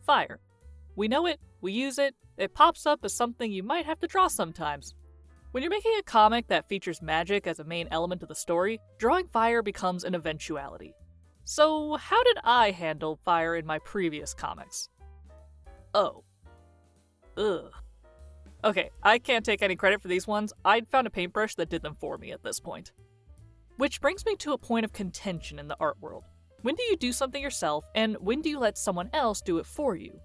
Fire. We know it, we use it, it pops up as something you might have to draw sometimes. When you're making a comic that features magic as a main element of the story, drawing fire becomes an eventuality. So how did I handle fire in my previous comics? Oh. Ugh. Okay, I can't take any credit for these ones. I'd found a paintbrush that did them for me at this point. Which brings me to a point of contention in the art world. When do you do something yourself, and when do you let someone else do it for you?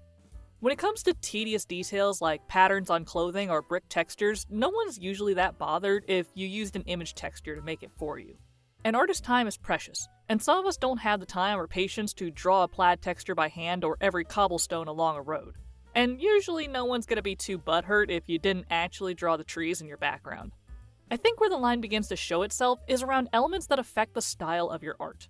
When it comes to tedious details like patterns on clothing or brick textures, no one's usually that bothered if you used an image texture to make it for you. An artist's time is precious, and some of us don't have the time or patience to draw a plaid texture by hand or every cobblestone along a road. And usually no one's gonna be too butthurt if you didn't actually draw the trees in your background. I think where the line begins to show itself is around elements that affect the style of your art.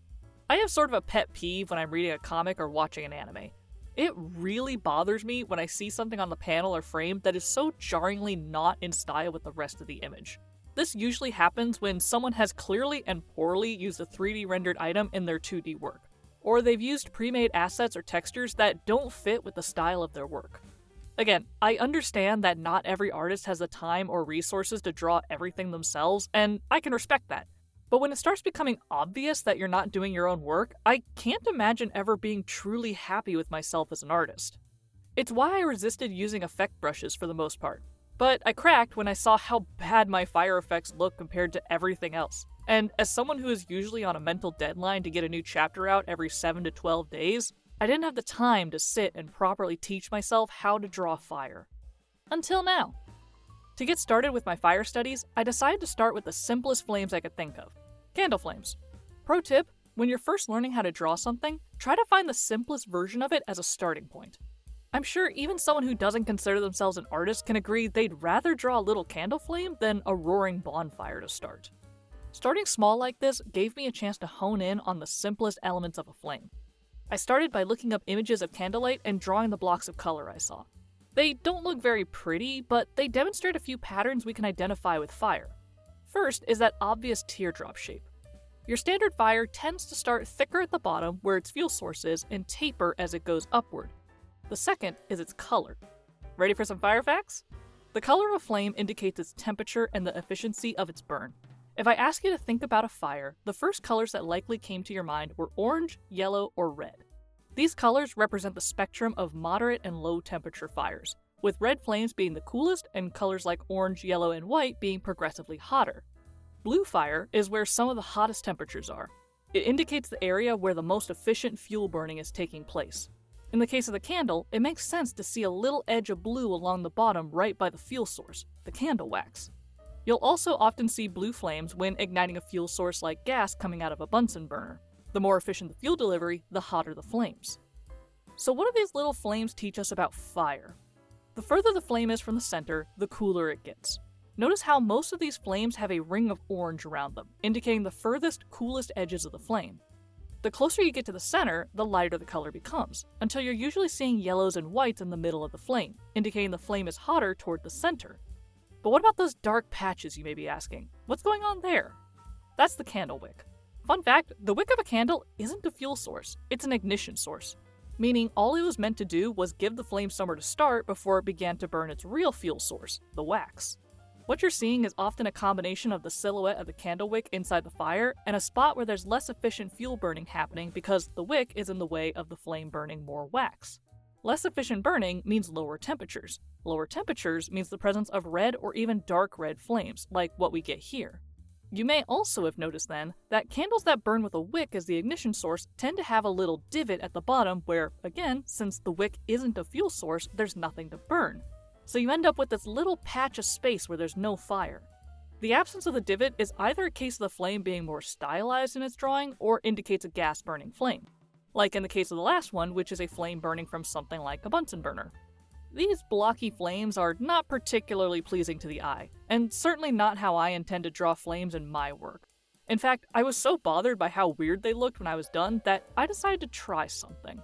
I have sort of a pet peeve when I'm reading a comic or watching an anime. It really bothers me when I see something on the panel or frame that is so jarringly not in style with the rest of the image. This usually happens when someone has clearly and poorly used a 3D rendered item in their 2D work, or they've used pre-made assets or textures that don't fit with the style of their work. Again, I understand that not every artist has the time or resources to draw everything themselves, and I can respect that. But when it starts becoming obvious that you're not doing your own work, I can't imagine ever being truly happy with myself as an artist. It's why I resisted using effect brushes for the most part. But I cracked when I saw how bad my fire effects look compared to everything else. And as someone who is usually on a mental deadline to get a new chapter out every 7 to 12 days, I didn't have the time to sit and properly teach myself how to draw fire. Until now. To get started with my fire studies, I decided to start with the simplest flames I could think of. Candle flames. Pro tip, when you're first learning how to draw something, try to find the simplest version of it as a starting point. I'm sure even someone who doesn't consider themselves an artist can agree they'd rather draw a little candle flame than a roaring bonfire to start. Starting small like this gave me a chance to hone in on the simplest elements of a flame. I started by looking up images of candlelight and drawing the blocks of color I saw. They don't look very pretty, but they demonstrate a few patterns we can identify with fire. First is that obvious teardrop shape. Your standard fire tends to start thicker at the bottom where its fuel source is and taper as it goes upward. The second is its color. Ready for some fire facts? The color of a flame indicates its temperature and the efficiency of its burn. If I ask you to think about a fire, the first colors that likely came to your mind were orange, yellow, or red. These colors represent the spectrum of moderate and low temperature fires, with red flames being the coolest and colors like orange, yellow, and white being progressively hotter. Blue fire is where some of the hottest temperatures are. It indicates the area where the most efficient fuel burning is taking place. In the case of the candle, it makes sense to see a little edge of blue along the bottom right by the fuel source, the candle wax. You'll also often see blue flames when igniting a fuel source like gas coming out of a Bunsen burner. The more efficient the fuel delivery, the hotter the flames. So what do these little flames teach us about fire? The further the flame is from the center, the cooler it gets. Notice how most of these flames have a ring of orange around them, indicating the furthest, coolest edges of the flame. The closer you get to the center, the lighter the color becomes, until you're usually seeing yellows and whites in the middle of the flame, indicating the flame is hotter toward the center. But what about those dark patches, you may be asking? What's going on there? That's the candle wick. Fun fact, the wick of a candle isn't a fuel source, it's an ignition source. Meaning all it was meant to do was give the flame somewhere to start before it began to burn its real fuel source, the wax. What you're seeing is often a combination of the silhouette of the candle wick inside the fire and a spot where there's less efficient fuel burning happening because the wick is in the way of the flame burning more wax. Less efficient burning means lower temperatures. Lower temperatures means the presence of red or even dark red flames, like what we get here. You may also have noticed then that candles that burn with a wick as the ignition source tend to have a little divot at the bottom where, again, since the wick isn't a fuel source, there's nothing to burn. So you end up with this little patch of space where there's no fire. The absence of the divot is either a case of the flame being more stylized in its drawing or indicates a gas burning flame. Like in the case of the last one, which is a flame burning from something like a Bunsen burner. These blocky flames are not particularly pleasing to the eye, and certainly not how I intend to draw flames in my work. In fact, I was so bothered by how weird they looked when I was done that I decided to try something.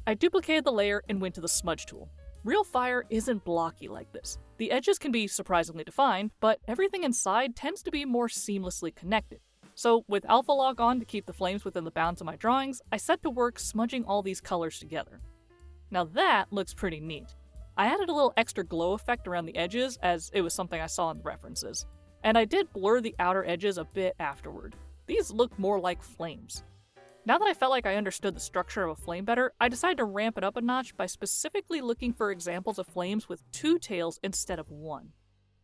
I duplicated the layer and went to the smudge tool. Real fire isn't blocky like this. The edges can be surprisingly defined, but everything inside tends to be more seamlessly connected. So with alpha lock on to keep the flames within the bounds of my drawings, I set to work smudging all these colors together. Now that looks pretty neat. I added a little extra glow effect around the edges as it was something I saw in the references. And I did blur the outer edges a bit afterward. These look more like flames. Now that I felt like I understood the structure of a flame better, I decided to ramp it up a notch by specifically looking for examples of flames with 2 tails instead of 1.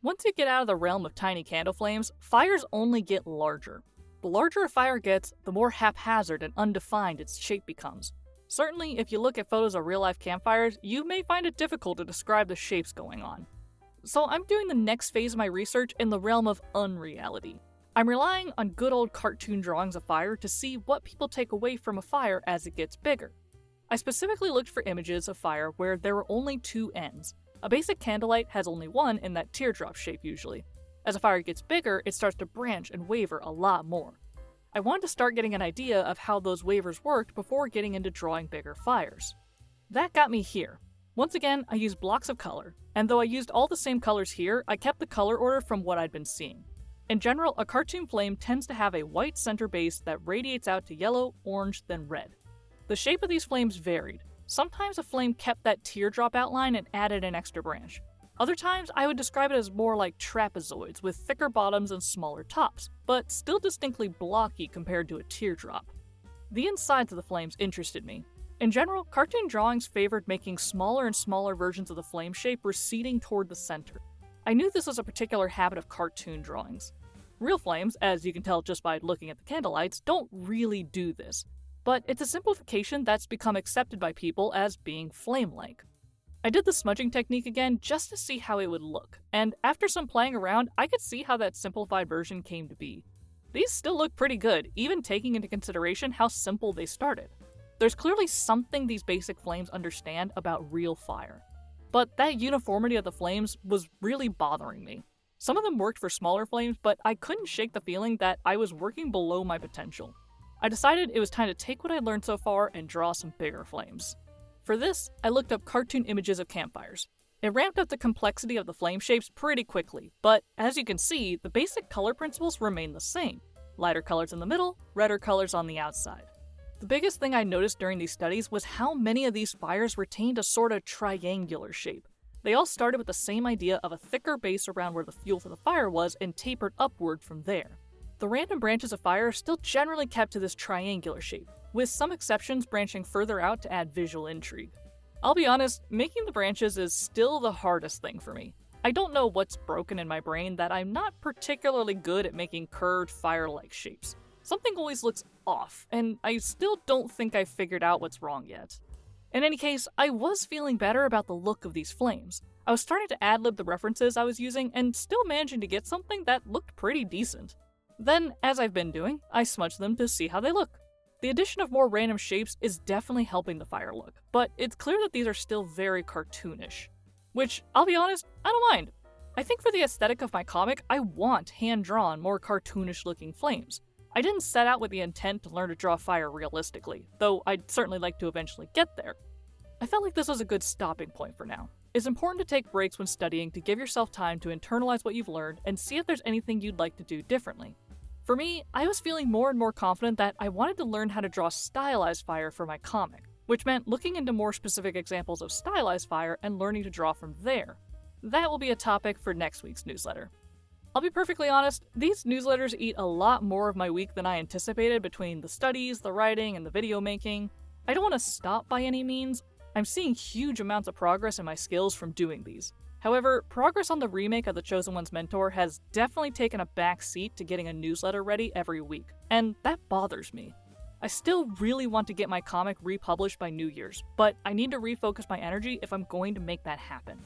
Once you get out of the realm of tiny candle flames, fires only get larger. The larger a fire gets, the more haphazard and undefined its shape becomes. Certainly, if you look at photos of real-life campfires, you may find it difficult to describe the shapes going on. So I'm doing the next phase of my research in the realm of unreality. I'm relying on good old cartoon drawings of fire to see what people take away from a fire as it gets bigger. I specifically looked for images of fire where there were only 2 ends. A basic candlelight has only one in that teardrop shape usually. As a fire gets bigger, it starts to branch and waver a lot more. I wanted to start getting an idea of how those wavers worked before getting into drawing bigger fires. That got me here. Once again, I used blocks of color, and though I used all the same colors here, I kept the color order from what I'd been seeing. In general, a cartoon flame tends to have a white center base that radiates out to yellow, orange, then red. The shape of these flames varied. Sometimes a flame kept that teardrop outline and added an extra branch. Other times, I would describe it as more like trapezoids with thicker bottoms and smaller tops, but still distinctly blocky compared to a teardrop. The insides of the flames interested me. In general, cartoon drawings favored making smaller and smaller versions of the flame shape receding toward the center. I knew this was a particular habit of cartoon drawings. Real flames, as you can tell just by looking at the candlelights, don't really do this, but it's a simplification that's become accepted by people as being flame-like. I did the smudging technique again just to see how it would look, and after some playing around, I could see how that simplified version came to be. These still look pretty good, even taking into consideration how simple they started. There's clearly something these basic flames understand about real fire. But that uniformity of the flames was really bothering me. Some of them worked for smaller flames, but I couldn't shake the feeling that I was working below my potential. I decided it was time to take what I learned so far and draw some bigger flames. For this, I looked up cartoon images of campfires. It ramped up the complexity of the flame shapes pretty quickly, but as you can see, the basic color principles remain the same. Lighter colors in the middle, redder colors on the outside. The biggest thing I noticed during these studies was how many of these fires retained a sort of triangular shape. They all started with the same idea of a thicker base around where the fuel for the fire was and tapered upward from there. The random branches of fire still generally kept to this triangular shape, with some exceptions branching further out to add visual intrigue. I'll be honest, making the branches is still the hardest thing for me. I don't know what's broken in my brain that I'm not particularly good at making curved fire-like shapes. Something always looks off, and I still don't think I've figured out what's wrong yet. In any case, I was feeling better about the look of these flames. I was starting to ad-lib the references I was using and still managing to get something that looked pretty decent. Then, as I've been doing, I smudged them to see how they look. The addition of more random shapes is definitely helping the fire look, but it's clear that these are still very cartoonish. Which, I'll be honest, I don't mind. I think for the aesthetic of my comic, I want hand-drawn, more cartoonish looking flames. I didn't set out with the intent to learn to draw fire realistically, though I'd certainly like to eventually get there. I felt like this was a good stopping point for now. It's important to take breaks when studying to give yourself time to internalize what you've learned and see if there's anything you'd like to do differently. For me, I was feeling more and more confident that I wanted to learn how to draw stylized fire for my comic, which meant looking into more specific examples of stylized fire and learning to draw from there. That will be a topic for next week's newsletter. I'll be perfectly honest, these newsletters eat a lot more of my week than I anticipated between the studies, the writing, and the video making. I don't want to stop by any means. I'm seeing huge amounts of progress in my skills from doing these. However, progress on the remake of The Chosen One's Mentor has definitely taken a back seat to getting a newsletter ready every week, and that bothers me. I still really want to get my comic republished by New Year's, but I need to refocus my energy if I'm going to make that happen.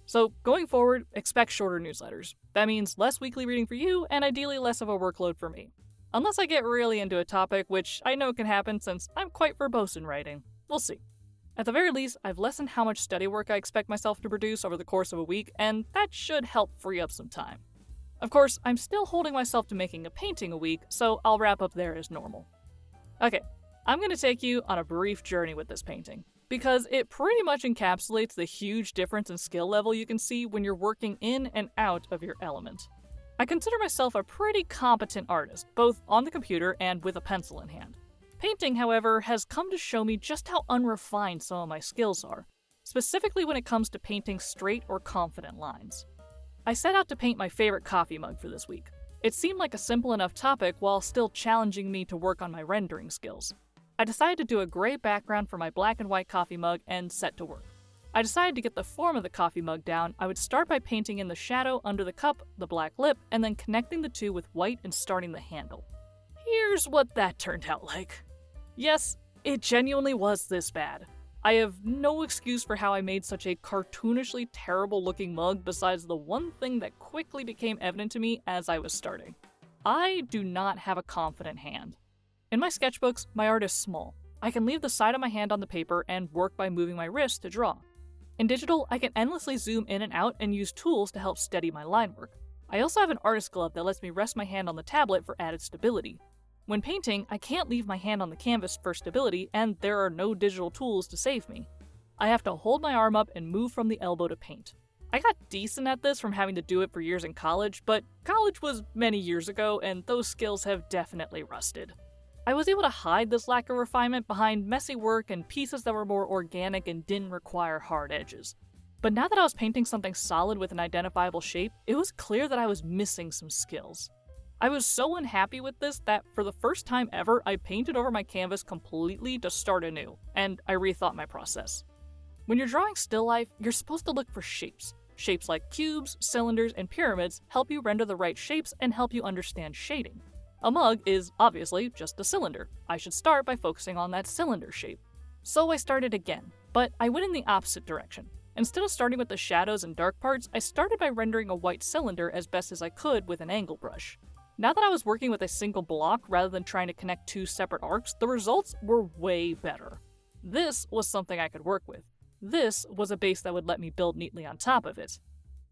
So, going forward, expect shorter newsletters. That means less weekly reading for you, and ideally less of a workload for me. Unless I get really into a topic, which I know can happen since I'm quite verbose in writing. We'll see. At the very least, I've lessened how much study work I expect myself to produce over the course of a week, and that should help free up some time. Of course, I'm still holding myself to making a painting a week, so I'll wrap up there as normal. Okay, I'm going to take you on a brief journey with this painting, because it pretty much encapsulates the huge difference in skill level you can see when you're working in and out of your element. I consider myself a pretty competent artist, both on the computer and with a pencil in hand. Painting, however, has come to show me just how unrefined some of my skills are, specifically when it comes to painting straight or confident lines. I set out to paint my favorite coffee mug for this week. It seemed like a simple enough topic while still challenging me to work on my rendering skills. I decided to do a gray background for my black and white coffee mug and set to work. I decided to get the form of the coffee mug down. I would start by painting in the shadow under the cup, the black lip, and then connecting the two with white and starting the handle. Here's what that turned out like. Yes, it genuinely was this bad. I have no excuse for how I made such a cartoonishly terrible looking mug besides the one thing that quickly became evident to me as I was starting. I do not have a confident hand. In my sketchbooks, my art is small. I can leave the side of my hand on the paper and work by moving my wrist to draw. In digital, I can endlessly zoom in and out and use tools to help steady my line work. I also have an artist glove that lets me rest my hand on the tablet for added stability. When painting, I can't leave my hand on the canvas for stability, and there are no digital tools to save me. I have to hold my arm up and move from the elbow to paint. I got decent at this from having to do it for years in college, but college was many years ago, and those skills have definitely rusted. I was able to hide this lack of refinement behind messy work and pieces that were more organic and didn't require hard edges. But now that I was painting something solid with an identifiable shape, it was clear that I was missing some skills. I was so unhappy with this that for the first time ever, I painted over my canvas completely to start anew, and I rethought my process. When you're drawing still life, you're supposed to look for shapes. Shapes like cubes, cylinders, and pyramids help you render the right shapes and help you understand shading. A mug is obviously just a cylinder. I should start by focusing on that cylinder shape. So I started again, but I went in the opposite direction. Instead of starting with the shadows and dark parts, I started by rendering a white cylinder as best as I could with an angle brush. Now that I was working with a single block rather than trying to connect two separate arcs, the results were way better. This was something I could work with. This was a base that would let me build neatly on top of it.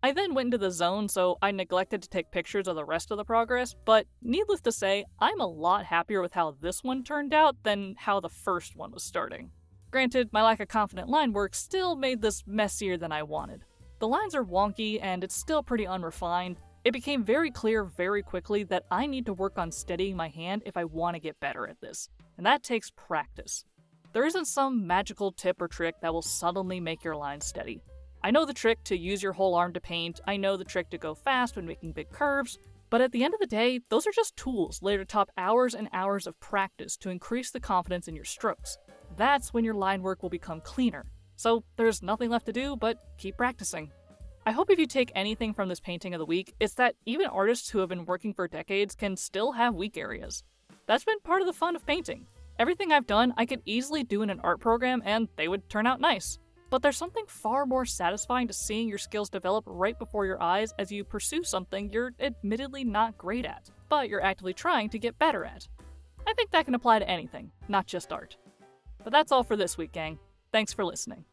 I then went into the zone, so I neglected to take pictures of the rest of the progress, but needless to say, I'm a lot happier with how this one turned out than how the first one was starting. Granted, my lack of confident line work still made this messier than I wanted. The lines are wonky and it's still pretty unrefined. It became very clear very quickly that I need to work on steadying my hand if I want to get better at this, and that takes practice. There isn't some magical tip or trick that will suddenly make your lines steady. I know the trick to use your whole arm to paint, I know the trick to go fast when making big curves, but at the end of the day, those are just tools laid atop hours and hours of practice to increase the confidence in your strokes. That's when your line work will become cleaner. So there's nothing left to do but keep practicing. I hope if you take anything from this painting of the week, it's that even artists who have been working for decades can still have weak areas. That's been part of the fun of painting. Everything I've done, I could easily do in an art program and they would turn out nice. But there's something far more satisfying to seeing your skills develop right before your eyes as you pursue something you're admittedly not great at, but you're actively trying to get better at. I think that can apply to anything, not just art. But that's all for this week, gang. Thanks for listening.